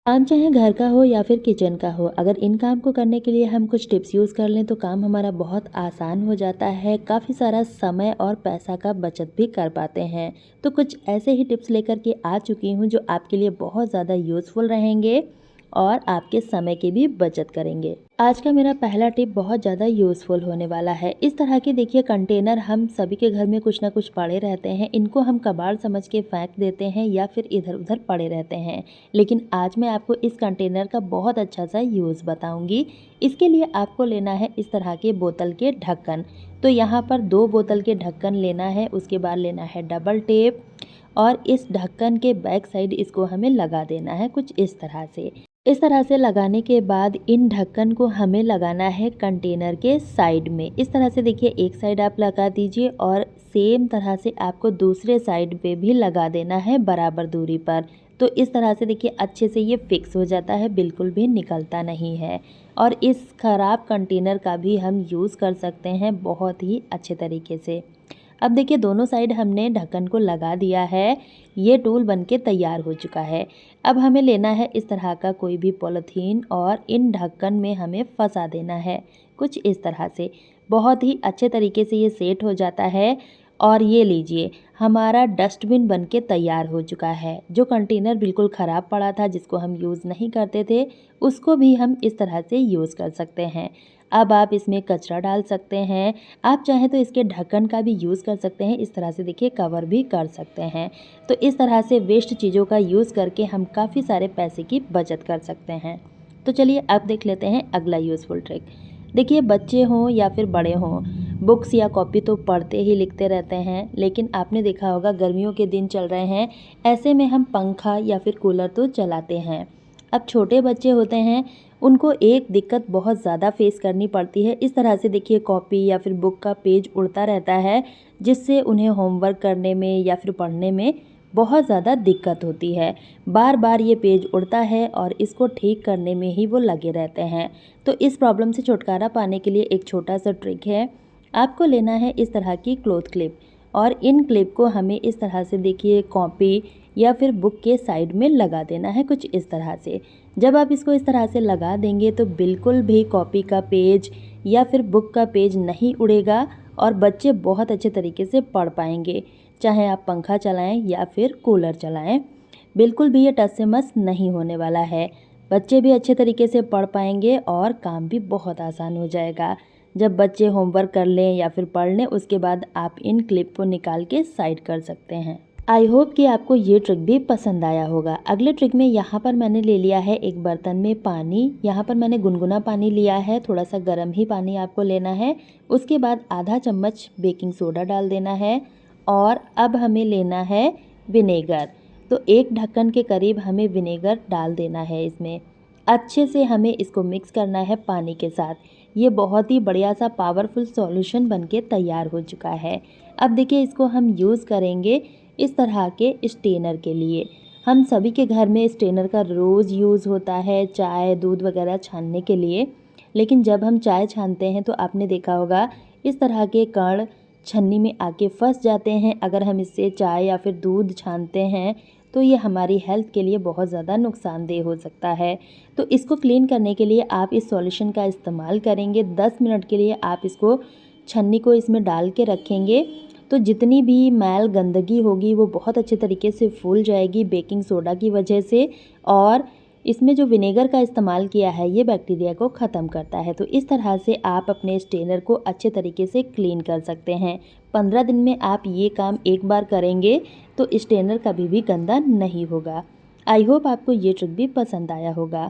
काम चाहे घर का हो या फिर किचन का हो, अगर इन काम को करने के लिए हम कुछ टिप्स यूज़ कर लें तो काम हमारा बहुत आसान हो जाता है, काफ़ी सारा समय और पैसा का बचत भी कर पाते हैं। तो कुछ ऐसे ही टिप्स लेकर के आ चुकी हूँ जो आपके लिए बहुत ज़्यादा यूज़फुल रहेंगे और आपके समय की भी बचत करेंगे। आज का मेरा पहला टिप बहुत ज़्यादा यूज़फुल होने वाला है। इस तरह के देखिए कंटेनर हम सभी के घर में कुछ ना कुछ पड़े रहते हैं, इनको हम कबाड़ समझ के फेंक देते हैं या फिर इधर-उधर पड़े रहते हैं। लेकिन आज मैं आपको इस कंटेनर का बहुत अच्छा सा यूज़ बताऊँगी। इसके लिए आपको लेना है इस तरह के बोतल के ढक्कन। तो यहाँ पर 2 बोतल के ढक्कन लेना है, उसके बाद लेना है डबल टेप और इस ढक्कन के बैक साइड इसको हमें लगा देना है कुछ इस तरह से। इस तरह से लगाने के बाद इन ढक्कन को हमें लगाना है कंटेनर के साइड में। इस तरह से देखिए एक साइड आप लगा दीजिए और सेम तरह से आपको दूसरे साइड पे भी लगा देना है बराबर दूरी पर। तो इस तरह से देखिए अच्छे से ये फिक्स हो जाता है, बिल्कुल भी निकलता नहीं है। और इस ख़राब कंटेनर का भी हम यूज़ कर सकते हैं बहुत ही अच्छे तरीके से। अब देखिए दोनों साइड हमने ढक्कन को लगा दिया है, ये टूल बनके तैयार हो चुका है। अब हमें लेना है इस तरह का कोई भी पॉलीथीन और इन ढक्कन में हमें फंसा देना है कुछ इस तरह से। बहुत ही अच्छे तरीके से ये सेट हो जाता है और ये लीजिए हमारा डस्टबिन बनके तैयार हो चुका है। जो कंटेनर बिल्कुल ख़राब पड़ा था जिसको हम यूज़ नहीं करते थे, उसको भी हम इस तरह से यूज़ कर सकते हैं। अब आप इसमें कचरा डाल सकते हैं, आप चाहें तो इसके ढक्कन का भी यूज़ कर सकते हैं, इस तरह से देखिए कवर भी कर सकते हैं। तो इस तरह से वेस्ट चीज़ों का यूज़ करके हम काफ़ी सारे पैसे की बचत कर सकते हैं। तो चलिए अब देख लेते हैं अगला यूज़फुल ट्रिक। देखिए बच्चे हों या फिर बड़े हों, बुक्स या कॉपी तो पढ़ते ही लिखते रहते हैं, लेकिन आपने देखा होगा गर्मियों के दिन चल रहे हैं, ऐसे में हम पंखा या फिर कूलर तो चलाते हैं। अब छोटे बच्चे होते हैं, उनको एक दिक्कत बहुत ज़्यादा फेस करनी पड़ती है। इस तरह से देखिए कॉपी या फिर बुक का पेज उड़ता रहता है, जिससे उन्हें होमवर्क करने में या फिर पढ़ने में बहुत ज़्यादा दिक्कत होती है। बार-बार ये पेज उड़ता है और इसको ठीक करने में ही वो लगे रहते हैं। तो इस प्रॉब्लम से छुटकारा पाने के लिए एक छोटा-सा ट्रिक है। आपको लेना है इस तरह की क्लॉथ क्लिप और इन क्लिप को हमें इस तरह से देखिए कॉपी या फिर बुक के साइड में लगा देना है कुछ इस तरह से। जब आप इसको इस तरह से लगा देंगे तो बिल्कुल भी कॉपी का पेज या फिर बुक का पेज नहीं उड़ेगा और बच्चे बहुत अच्छे तरीके से पढ़ पाएंगे। चाहे आप पंखा चलाएं या फिर कूलर चलाएं, बिल्कुल भी ये टस से मस नहीं होने वाला है। बच्चे भी अच्छे तरीके से पढ़ पाएंगे और काम भी बहुत आसान हो जाएगा। जब बच्चे होमवर्क कर लें या फिर पढ़ लें, उसके बाद आप इन क्लिप को निकाल के साइड कर सकते हैं। आई होप कि आपको ये ट्रिक भी पसंद आया होगा। अगले ट्रिक में यहाँ पर मैंने ले लिया है एक बर्तन में पानी। यहाँ पर मैंने गुनगुना पानी लिया है, थोड़ा सा गर्म ही पानी आपको लेना है। उसके बाद आधा चम्मच बेकिंग सोडा डाल देना है और अब हमें लेना है विनेगर। तो एक ढक्कन के करीब हमें विनेगर डाल देना है इसमें। अच्छे से हमें इसको मिक्स करना है पानी के साथ। ये बहुत ही बढ़िया सा पावरफुल सॉल्यूशन बनके तैयार हो चुका है। अब देखिए इसको हम यूज़ करेंगे इस तरह के स्टेनर के लिए। हम सभी के घर में स्टेनर का रोज़ यूज़ होता है चाय, दूध वगैरह छानने के लिए। लेकिन जब हम चाय छानते हैं तो आपने देखा होगा इस तरह के कण छन्नी में आके फंस जाते हैं। अगर हम इससे चाय या फिर दूध छानते हैं तो ये हमारी हेल्थ के लिए बहुत ज़्यादा नुकसानदेह हो सकता है। तो इसको क्लीन करने के लिए आप इस सॉल्यूशन का इस्तेमाल करेंगे। 10 मिनट के लिए आप इसको छन्नी को इसमें डाल के रखेंगे, तो जितनी भी मैल गंदगी होगी वो बहुत अच्छे तरीके से फूल जाएगी बेकिंग सोडा की वजह से। और इसमें जो विनेगर का इस्तेमाल किया है ये बैक्टीरिया को ख़त्म करता है। तो इस तरह से आप अपने स्टेनर को अच्छे तरीके से क्लीन कर सकते हैं। 15 दिन में आप ये काम एक बार करेंगे तो स्टेनर कभी भी गंदा नहीं होगा। आई होप आपको ये ट्रिक भी पसंद आया होगा।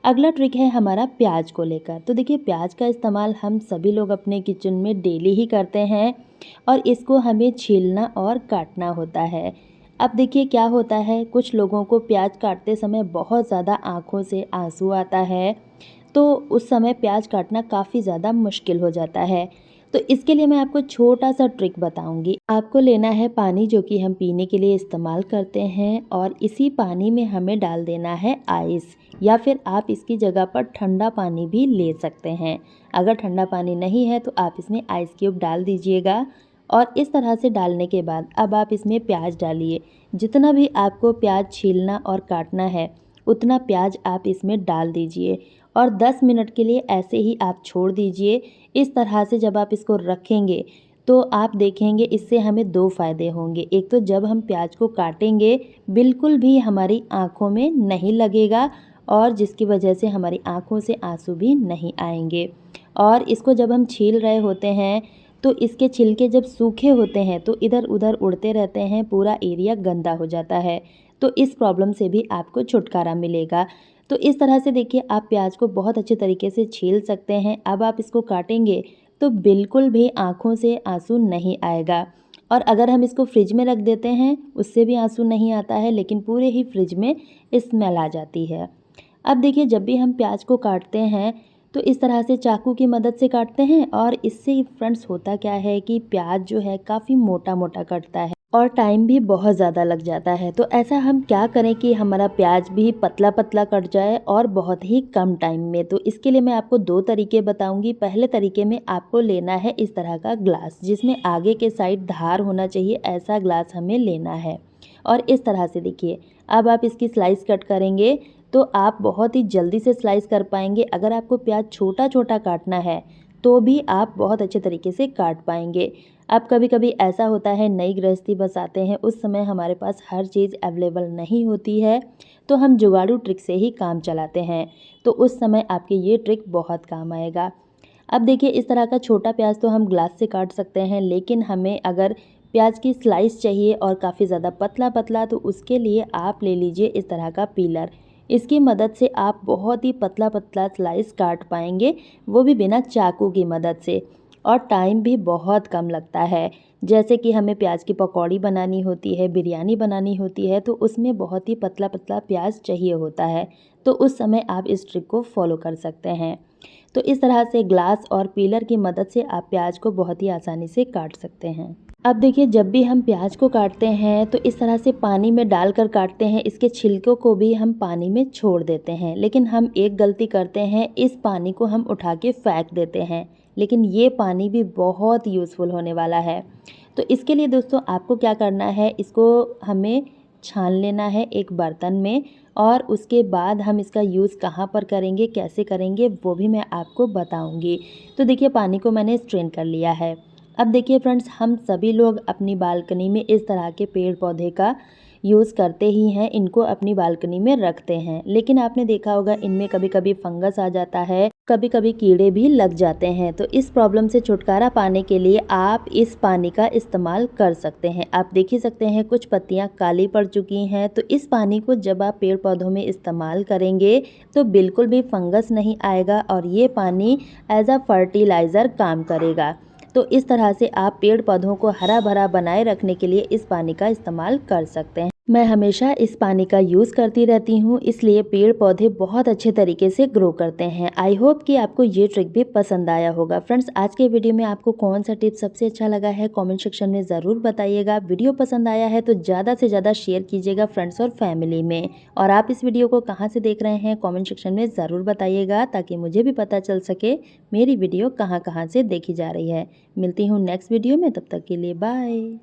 अगला ट्रिक है हमारा प्याज को लेकर। तो देखिए प्याज का इस्तेमाल हम सभी लोग अपने किचन में डेली ही करते हैं और इसको हमें छीलना और काटना होता है। अब देखिए क्या होता है, कुछ लोगों को प्याज काटते समय बहुत ज़्यादा आँखों से आंसू आता है, तो उस समय प्याज काटना काफ़ी ज़्यादा मुश्किल हो जाता है। तो इसके लिए मैं आपको छोटा सा ट्रिक बताऊंगी। आपको लेना है पानी जो कि हम पीने के लिए इस्तेमाल करते हैं और इसी पानी में हमें डाल देना है आइस, या फिर आप इसकी जगह पर ठंडा पानी भी ले सकते हैं। अगर ठंडा पानी नहीं है तो आप इसमें आइस क्यूब डाल दीजिएगा और इस तरह से डालने के बाद अब आप इसमें प्याज डालिए। जितना भी आपको प्याज छीलना और काटना है उतना प्याज आप इसमें डाल दीजिए और 10 मिनट के लिए ऐसे ही आप छोड़ दीजिए। इस तरह से जब आप इसको रखेंगे तो आप देखेंगे इससे हमें 2 फ़ायदे होंगे। एक तो जब हम प्याज को काटेंगे बिल्कुल भी हमारी आँखों में नहीं लगेगा और जिसकी वजह से हमारी आँखों से आँसू भी नहीं आएंगे। और इसको जब हम छील रहे होते हैं तो इसके छिलके जब सूखे होते हैं तो इधर उधर उड़ते रहते हैं, पूरा एरिया गंदा हो जाता है। तो इस प्रॉब्लम से भी आपको छुटकारा मिलेगा। तो इस तरह से देखिए आप प्याज को बहुत अच्छे तरीके से छील सकते हैं। अब आप इसको काटेंगे तो बिल्कुल भी आँखों से आंसू नहीं आएगा। और अगर हम इसको फ्रिज में रख देते हैं उससे भी आंसू नहीं आता है, लेकिन पूरे ही फ्रिज में स्मेल आ जाती है। अब देखिए जब भी हम प्याज को काटते हैं तो इस तरह से चाकू की मदद से काटते हैं और इससे फ्रेंड्स होता क्या है कि प्याज जो है काफ़ी मोटा मोटा कटता है और टाइम भी बहुत ज़्यादा लग जाता है। तो ऐसा हम क्या करें कि हमारा प्याज भी पतला पतला कट जाए और बहुत ही कम टाइम में। तो इसके लिए मैं आपको 2 तरीके बताऊंगी। पहले तरीके में आपको लेना है इस तरह का ग्लास जिसमें आगे के साइड धार होना चाहिए, ऐसा ग्लास हमें लेना है। और इस तरह से देखिए अब आप इसकी स्लाइस कट करेंगे तो आप बहुत ही जल्दी से स्लाइस कर पाएंगे। अगर आपको प्याज छोटा छोटा काटना है तो भी आप बहुत अच्छे तरीके से काट पाएंगे। अब कभी कभी ऐसा होता है नई गृहस्थी बसाते हैं, उस समय हमारे पास हर चीज़ अवेलेबल नहीं होती है तो हम जुगाड़ू ट्रिक से ही काम चलाते हैं। तो उस समय आपके ये ट्रिक बहुत काम आएगा। अब देखिए इस तरह का छोटा प्याज तो हम ग्लास से काट सकते हैं, लेकिन हमें अगर प्याज की स्लाइस चाहिए और काफ़ी ज़्यादा पतला पतला तो उसके लिए आप ले लीजिए इस तरह का पीलर। इसकी मदद से आप बहुत ही पतला पतला स्लाइस काट पाएंगे, वो भी बिना चाकू की मदद से। और टाइम भी बहुत कम लगता है। जैसे कि हमें प्याज की पकौड़ी बनानी होती है, बिरयानी बनानी होती है तो उसमें बहुत ही पतला पतला प्याज चाहिए होता है। तो उस समय आप इस ट्रिक को फॉलो कर सकते हैं। तो इस तरह से ग्लास और पीलर की मदद से आप प्याज को बहुत ही आसानी से काट सकते हैं। अब देखिए जब भी हम प्याज को काटते हैं तो इस तरह से पानी में डालकर काटते हैं, इसके छिलकों को भी हम पानी में छोड़ देते हैं। लेकिन हम एक गलती करते हैं, इस पानी को हम उठा के फेंक देते हैं, लेकिन ये पानी भी बहुत यूज़फुल होने वाला है। तो इसके लिए दोस्तों आपको क्या करना है, इसको हमें छान लेना है एक बर्तन में और उसके बाद हम इसका यूज़ कहाँ पर करेंगे, कैसे करेंगे वो भी मैं आपको बताऊंगी। तो देखिए पानी को मैंने स्ट्रेन कर लिया है। अब देखिए फ्रेंड्स हम सभी लोग अपनी बालकनी में इस तरह के पेड़ पौधे का यूज़ करते ही हैं, इनको अपनी बालकनी में रखते हैं। लेकिन आपने देखा होगा इनमें कभी कभी फंगस आ जाता है, कभी कभी कीड़े भी लग जाते हैं। तो इस प्रॉब्लम से छुटकारा पाने के लिए आप इस पानी का इस्तेमाल कर सकते हैं। आप देख ही सकते हैं कुछ पत्तियां काली पड़ चुकी हैं। तो इस पानी को जब आप पेड़ पौधों में इस्तेमाल करेंगे तो बिल्कुल भी फंगस नहीं आएगा और ये पानी एज अ फर्टिलाइज़र काम करेगा। तो इस तरह से आप पेड़ पौधों को हरा भरा बनाए रखने के लिए इस पानी का इस्तेमाल कर सकते हैं। मैं हमेशा इस पानी का यूज़ करती रहती हूँ, इसलिए पेड़ पौधे बहुत अच्छे तरीके से ग्रो करते हैं। आई होप कि आपको ये ट्रिक भी पसंद आया होगा। फ्रेंड्स आज के वीडियो में आपको कौन सा टिप सबसे अच्छा लगा है कमेंट सेक्शन में ज़रूर बताइएगा। वीडियो पसंद आया है तो ज़्यादा से ज़्यादा शेयर कीजिएगा फ्रेंड्स और फैमिली में। और आप इस वीडियो को कहाँ से देख रहे हैं कॉमेंट सेक्शन में ज़रूर बताइएगा, ताकि मुझे भी पता चल सके मेरी वीडियो कहाँ कहाँ से देखी जा रही है। मिलती हूँ नेक्स्ट वीडियो में, तब तक के लिए बाय।